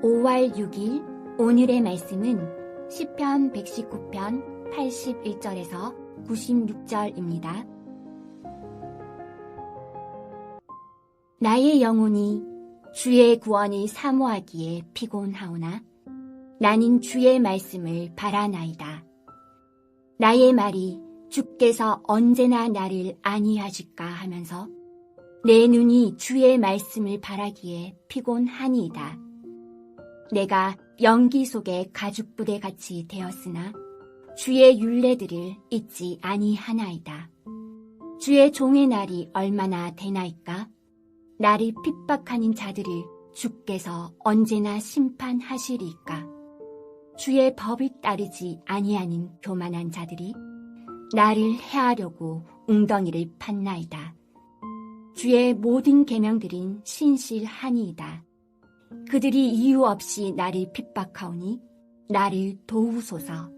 5월 6일 오늘의 말씀은 시편 119편 81절에서 96절입니다. 나의 영혼이 주의 구원을 사모하기에 피곤하오나 나는 주의 말씀을 바라나이다. 나의 말이 주께서 언제나 나를 안위하실까 하면서 내 눈이 주의 말씀을 바라기에 피곤하니이다. 내가 연기 속에 가죽부대 같이 되었으나 주의 율례들을 잊지 아니하나이다. 주의 종의 날이 얼마나 되나이까? 나를 핍박하는 자들을 주께서 언제나 심판하시리이까? 주의 법을 따르지 아니하는 교만한 자들이 나를 해하려고 웅덩이를 팠나이다. 주의 모든 계명들은 신실하니이다. 그들이 이유 없이 나를 핍박하오니 나를 도우소서.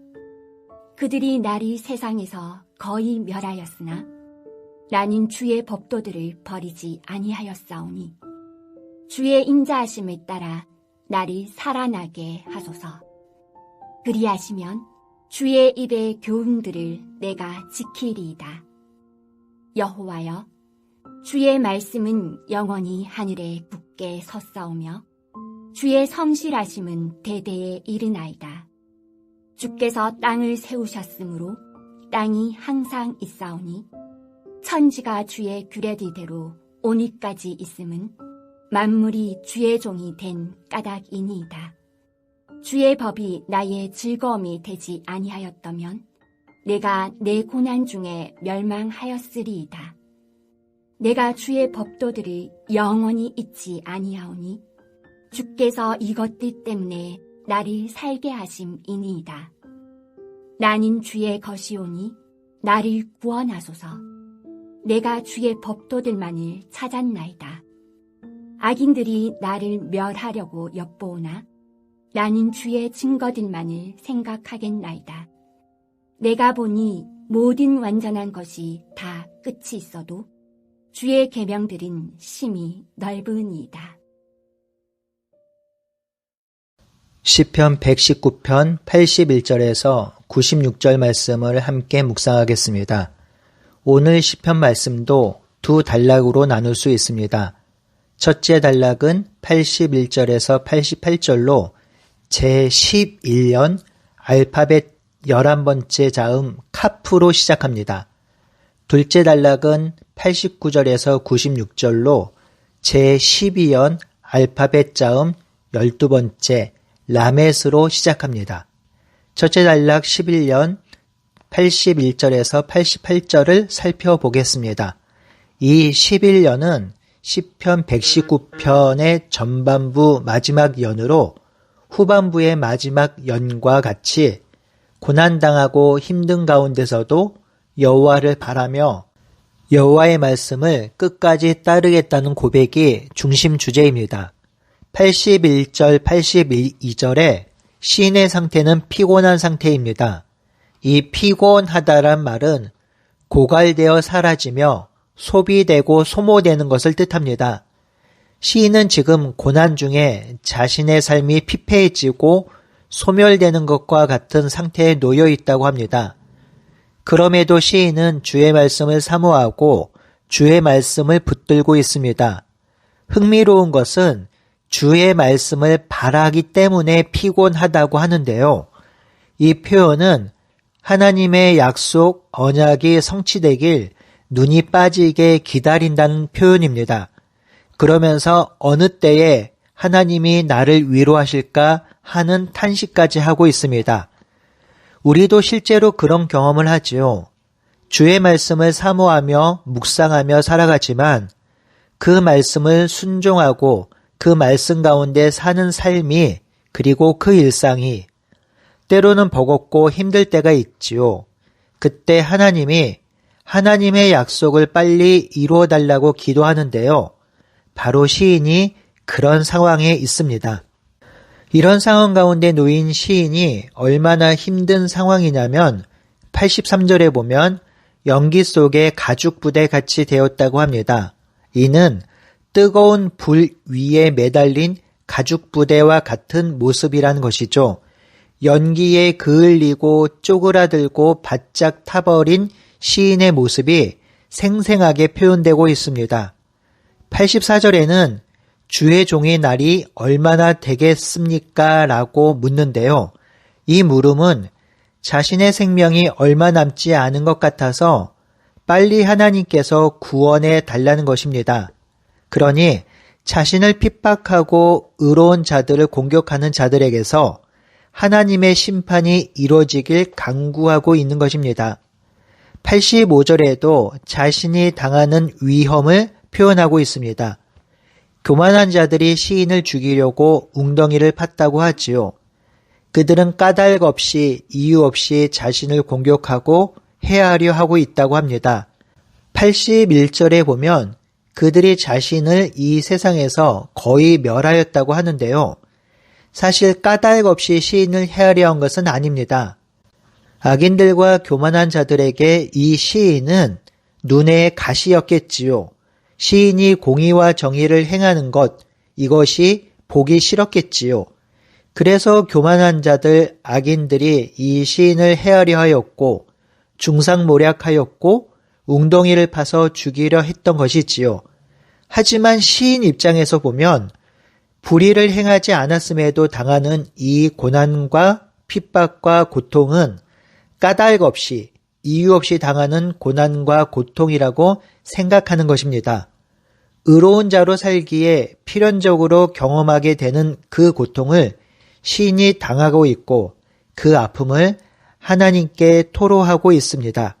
그들이 나를 세상에서 거의 멸하였으나 나는 주의 법도들을 버리지 아니하였사오니 주의 인자하심을 따라 나를 살아나게 하소서. 그리하시면 주의 입의 교훈들을 내가 지키리이다. 여호와여, 주의 말씀은 영원히 하늘에 굳게 섰사오며 주의 성실하심은 대대에 이르나이다. 주께서 땅을 세우셨으므로 땅이 항상 있사오니 천지가 주의 규례들대로 오늘까지 있음은 만물이 주의 종이 된 까닭이니이다. 주의 법이 나의 즐거움이 되지 아니하였다면 내가 내 고난 중에 멸망하였으리이다. 내가 주의 법도들을 영원히 잊지 아니하오니 주께서 이것들 때문에 나를 살게 하심이니이다. 나는 주의 것이오니 나를 구원하소서. 내가 주의 법도들만을 찾았나이다. 악인들이 나를 멸하려고 엿보오나 나는 주의 증거들만을 생각하겠나이다. 내가 보니 모든 완전한 것이 다 끝이 있어도 주의 계명들은 심히 넓으니이다. 시편 119편 81절에서 96절 말씀을 함께 묵상하겠습니다. 오늘 시편 말씀도 두 단락으로 나눌 수 있습니다. 첫째 단락은 81절에서 88절로 제11년 알파벳 11번째 자음 카프로 시작합니다. 둘째 단락은 89절에서 96절로 제12연 알파벳 자음 12번째 라멧으로 시작합니다. 첫째 단락 11년 81절에서 88절을 살펴보겠습니다. 이 11년은 시편 119편의 전반부 마지막 연으로 후반부의 마지막 연과 같이 고난당하고 힘든 가운데서도 여호와를 바라며 여호와의 말씀을 끝까지 따르겠다는 고백이 중심 주제입니다. 81절, 82절에 시인의 상태는 피곤한 상태입니다. 이 피곤하다란 말은 고갈되어 사라지며 소비되고 소모되는 것을 뜻합니다. 시인은 지금 고난 중에 자신의 삶이 피폐해지고 소멸되는 것과 같은 상태에 놓여 있다고 합니다. 그럼에도 시인은 주의 말씀을 사모하고 주의 말씀을 붙들고 있습니다. 흥미로운 것은 주의 말씀을 바라기 때문에 피곤하다고 하는데요. 이 표현은 하나님의 약속, 언약이 성취되길 눈이 빠지게 기다린다는 표현입니다. 그러면서 어느 때에 하나님이 나를 위로하실까 하는 탄식까지 하고 있습니다. 우리도 실제로 그런 경험을 하지요. 주의 말씀을 사모하며 묵상하며 살아가지만 그 말씀을 순종하고 그 말씀 가운데 사는 삶이 그리고 그 일상이 때로는 버겁고 힘들 때가 있지요. 그때 하나님이 하나님의 약속을 빨리 이루어달라고 기도하는데요. 바로 시인이 그런 상황에 있습니다. 이런 상황 가운데 놓인 시인이 얼마나 힘든 상황이냐면 83절에 보면 연기 속에 가죽 부대 같이 되었다고 합니다. 이는 뜨거운 불 위에 매달린 가죽 부대와 같은 모습이라는 것이죠. 연기에 그을리고 쪼그라들고 바짝 타버린 시인의 모습이 생생하게 표현되고 있습니다. 84절에는 주의 종의 날이 얼마나 되겠습니까? 라고 묻는데요. 이 물음은 자신의 생명이 얼마 남지 않은 것 같아서 빨리 하나님께서 구원해 달라는 것입니다. 그러니 자신을 핍박하고 의로운 자들을 공격하는 자들에게서 하나님의 심판이 이루어지길 간구하고 있는 것입니다. 85절에도 자신이 당하는 위험을 표현하고 있습니다. 교만한 자들이 시인을 죽이려고 웅덩이를 팠다고 하지요. 그들은 까닭 없이 이유 없이 자신을 공격하고 해하려 하고 있다고 합니다. 81절에 보면 그들이 자신을 이 세상에서 거의 멸하였다고 하는데요. 사실 까닭 없이 시인을 해하려 한 것은 아닙니다. 악인들과 교만한 자들에게 이 시인은 눈의 가시였겠지요. 시인이 공의와 정의를 행하는 것, 이것이 보기 싫었겠지요. 그래서 교만한 자들, 악인들이 이 시인을 해하려 하였고 중상모략하였고 웅덩이를 파서 죽이려 했던 것이지요. 하지만 시인 입장에서 보면 불의를 행하지 않았음에도 당하는 이 고난과 핍박과 고통은 까닭 없이 이유 없이 당하는 고난과 고통이라고 생각하는 것입니다. 의로운 자로 살기에 필연적으로 경험하게 되는 그 고통을 시인이 당하고 있고 그 아픔을 하나님께 토로하고 있습니다.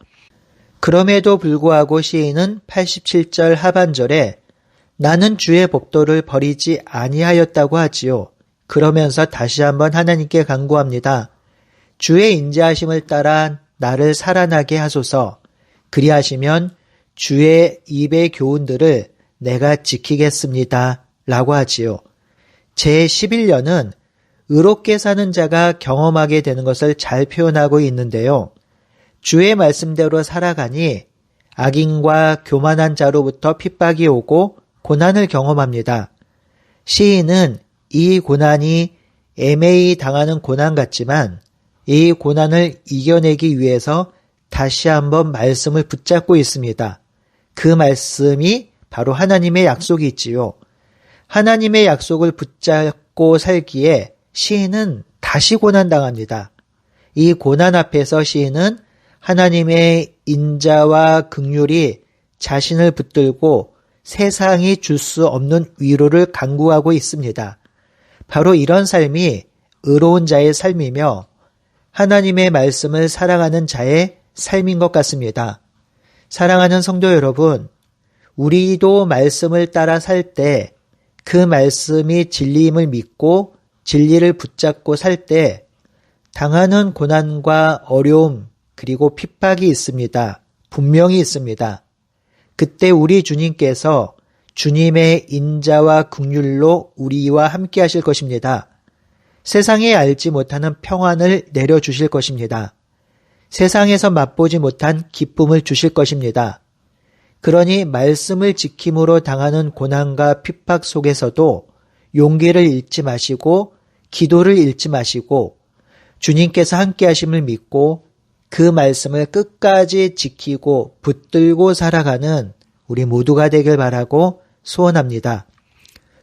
그럼에도 불구하고 시인은 87절 하반절에 나는 주의 법도를 버리지 아니하였다고 하지요. 그러면서 다시 한번 하나님께 간구합니다. 주의 인자하심을 따라 나를 살아나게 하소서. 그리하시면 주의 입의 교훈들을 내가 지키겠습니다. 라고 하지요. 제11년은 의롭게 사는 자가 경험하게 되는 것을 잘 표현하고 있는데요. 주의 말씀대로 살아가니 악인과 교만한 자로부터 핍박이 오고 고난을 경험합니다. 시인은 이 고난이 애매히 당하는 고난 같지만 이 고난을 이겨내기 위해서 다시 한번 말씀을 붙잡고 있습니다. 그 말씀이 바로 하나님의 약속이 있지요. 하나님의 약속을 붙잡고 살기에 시인은 다시 고난당합니다. 이 고난 앞에서 시인은 하나님의 인자와 긍휼이 자신을 붙들고 세상이 줄 수 없는 위로를 간구하고 있습니다. 바로 이런 삶이 의로운 자의 삶이며 하나님의 말씀을 사랑하는 자의 삶인 것 같습니다. 사랑하는 성도 여러분, 우리도 말씀을 따라 살 때 그 말씀이 진리임을 믿고 진리를 붙잡고 살 때 당하는 고난과 어려움 그리고 핍박이 있습니다. 분명히 있습니다. 그때 우리 주님께서 주님의 인자와 긍휼로 우리와 함께 하실 것입니다. 세상에 알지 못하는 평안을 내려주실 것입니다. 세상에서 맛보지 못한 기쁨을 주실 것입니다. 그러니 말씀을 지킴으로 당하는 고난과 핍박 속에서도 용기를 잃지 마시고 기도를 잃지 마시고 주님께서 함께 하심을 믿고 그 말씀을 끝까지 지키고 붙들고 살아가는 우리 모두가 되길 바라고 소원합니다.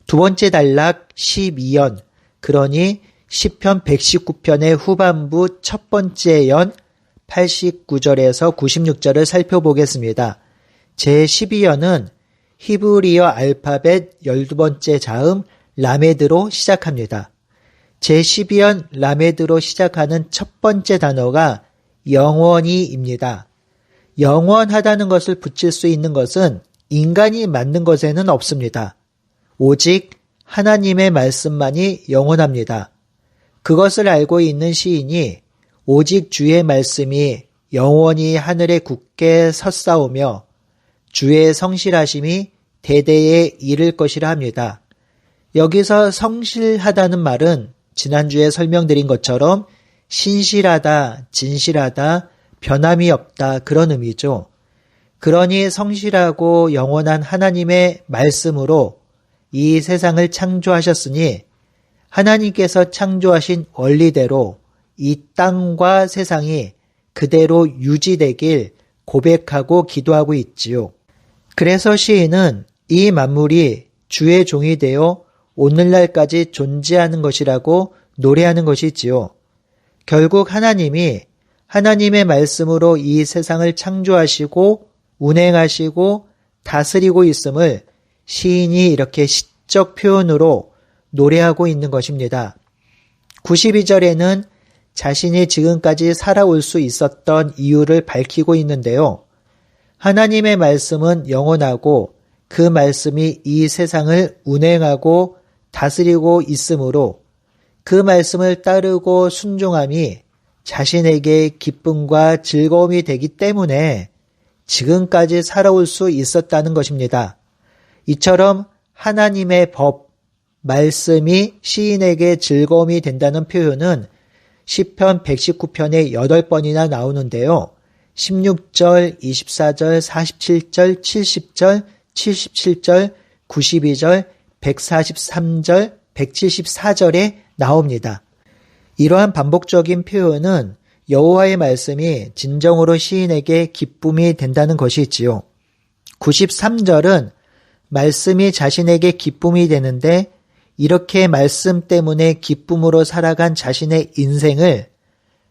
두 번째 단락 12연, 그러니 시편 119편의 후반부 첫 번째 연 89절에서 96절을 살펴보겠습니다. 제12연은 히브리어 알파벳 12번째 자음 라메드로 시작합니다. 제12연 라메드로 시작하는 첫 번째 단어가 영원히입니다. 영원하다는 것을 붙일 수 있는 것은 인간이 만든 것에는 없습니다. 오직 하나님의 말씀만이 영원합니다. 그것을 알고 있는 시인이 오직 주의 말씀이 영원히 하늘에 굳게 섰사오며 주의 성실하심이 대대에 이를 것이라 합니다. 여기서 성실하다는 말은 지난주에 설명드린 것처럼 신실하다, 진실하다, 변함이 없다 그런 의미죠. 그러니 성실하고 영원한 하나님의 말씀으로 이 세상을 창조하셨으니 하나님께서 창조하신 원리대로 이 땅과 세상이 그대로 유지되길 고백하고 기도하고 있지요. 그래서 시인은 이 만물이 주의 종이 되어 오늘날까지 존재하는 것이라고 노래하는 것이지요. 결국 하나님이 하나님의 말씀으로 이 세상을 창조하시고 운행하시고 다스리고 있음을 시인이 이렇게 시적 표현으로 노래하고 있는 것입니다. 92절에는 자신이 지금까지 살아올 수 있었던 이유를 밝히고 있는데요. 하나님의 말씀은 영원하고 그 말씀이 이 세상을 운행하고 다스리고 있으므로 그 말씀을 따르고 순종함이 자신에게 기쁨과 즐거움이 되기 때문에 지금까지 살아올 수 있었다는 것입니다. 이처럼 하나님의 법, 말씀이 시인에게 즐거움이 된다는 표현은 시편 119편에 8번이나 나오는데요. 16절, 24절, 47절, 70절, 77절, 92절, 143절, 174절에 나옵니다. 이러한 반복적인 표현은 여호와의 말씀이 진정으로 시인에게 기쁨이 된다는 것이지요. 93절은 말씀이 자신에게 기쁨이 되는데 이렇게 말씀 때문에 기쁨으로 살아간 자신의 인생을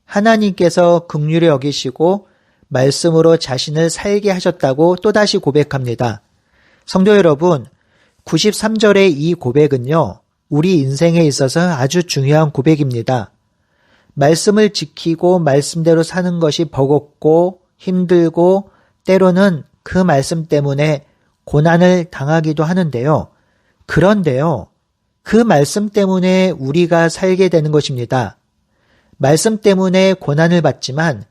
하나님께서 긍휼히 여기시고 말씀으로 자신을 살게 하셨다고 또다시 고백합니다. 성도 여러분, 93절의 이 고백은요, 우리 인생에 있어서 아주 중요한 고백입니다. 말씀을 지키고 말씀대로 사는 것이 버겁고 힘들고 때로는 그 말씀 때문에 고난을 당하기도 하는데요. 그런데요, 그 말씀 때문에 우리가 살게 되는 것입니다. 말씀 때문에 고난을 받지만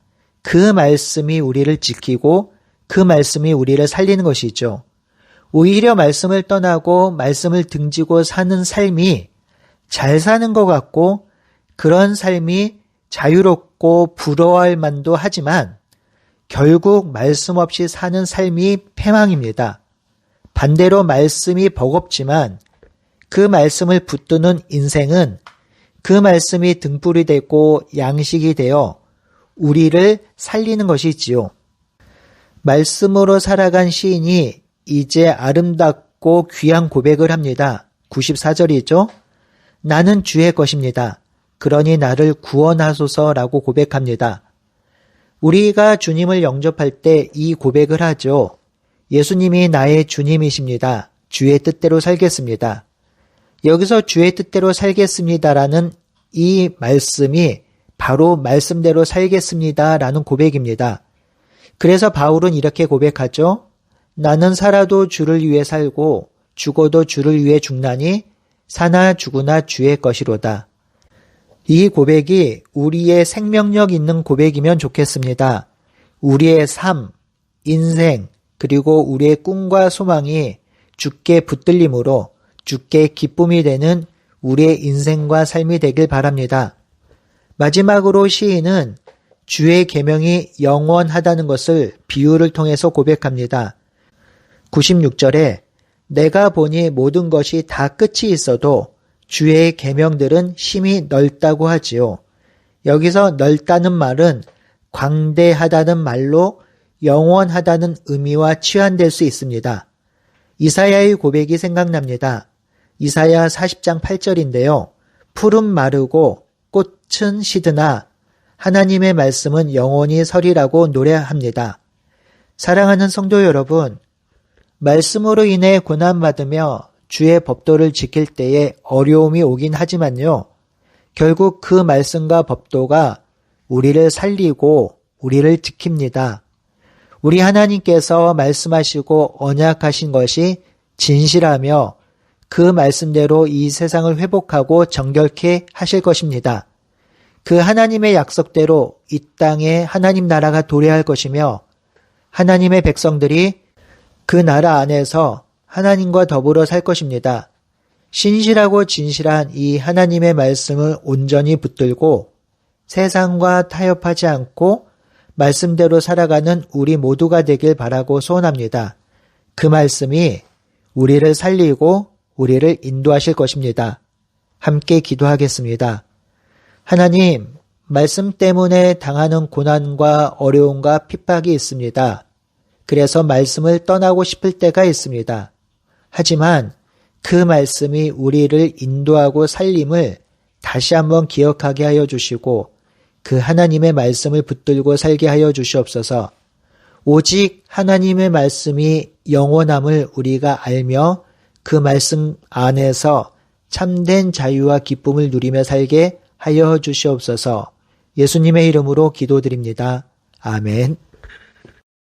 그 말씀이 우리를 지키고 그 말씀이 우리를 살리는 것이죠. 오히려 말씀을 떠나고 말씀을 등지고 사는 삶이 잘 사는 것 같고 그런 삶이 자유롭고 부러워할 만도 하지만 결국 말씀 없이 사는 삶이 패망입니다. 반대로 말씀이 버겁지만 그 말씀을 붙드는 인생은 그 말씀이 등불이 되고 양식이 되어 우리를 살리는 것이지요. 말씀으로 살아간 시인이 이제 아름답고 귀한 고백을 합니다. 94절이죠. 나는 주의 것입니다. 그러니 나를 구원하소서라고 고백합니다. 우리가 주님을 영접할 때 이 고백을 하죠. 예수님이 나의 주님이십니다. 주의 뜻대로 살겠습니다. 여기서 주의 뜻대로 살겠습니다라는 이 말씀이 바로 말씀대로 살겠습니다라는 고백입니다. 그래서 바울은 이렇게 고백하죠. 나는 살아도 주를 위해 살고 죽어도 주를 위해 죽나니 사나 죽으나 주의 것이로다. 이 고백이 우리의 생명력 있는 고백이면 좋겠습니다. 우리의 삶, 인생, 그리고 우리의 꿈과 소망이 주께 붙들림으로 주께 기쁨이 되는 우리의 인생과 삶이 되길 바랍니다. 마지막으로 시인은 주의 계명이 영원하다는 것을 비유를 통해서 고백합니다. 96절에 내가 보니 모든 것이 다 끝이 있어도 주의 계명들은 심히 넓다고 하지요. 여기서 넓다는 말은 광대하다는 말로 영원하다는 의미와 치환될 수 있습니다. 이사야의 고백이 생각납니다. 이사야 40장 8절인데요. 풀은 마르고 꽃은 시드나 하나님의 말씀은 영원히 서리라고 노래합니다. 사랑하는 성도 여러분, 말씀으로 인해 고난받으며 주의 법도를 지킬 때에 어려움이 오긴 하지만요. 결국 그 말씀과 법도가 우리를 살리고 우리를 지킵니다. 우리 하나님께서 말씀하시고 언약하신 것이 진실하며 그 말씀대로 이 세상을 회복하고 정결케 하실 것입니다. 그 하나님의 약속대로 이 땅에 하나님 나라가 도래할 것이며 하나님의 백성들이 그 나라 안에서 하나님과 더불어 살 것입니다. 신실하고 진실한 이 하나님의 말씀을 온전히 붙들고 세상과 타협하지 않고 말씀대로 살아가는 우리 모두가 되길 바라고 소원합니다. 그 말씀이 우리를 살리고 우리를 인도하실 것입니다. 함께 기도하겠습니다. 하나님, 말씀 때문에 당하는 고난과 어려움과 핍박이 있습니다. 그래서 말씀을 떠나고 싶을 때가 있습니다. 하지만 그 말씀이 우리를 인도하고 살림을 다시 한번 기억하게 하여 주시고 그 하나님의 말씀을 붙들고 살게 하여 주시옵소서. 오직 하나님의 말씀이 영원함을 우리가 알며 그 말씀 안에서 참된 자유와 기쁨을 누리며 살게 하여 주시옵소서. 예수님의 이름으로 기도드립니다. 아멘.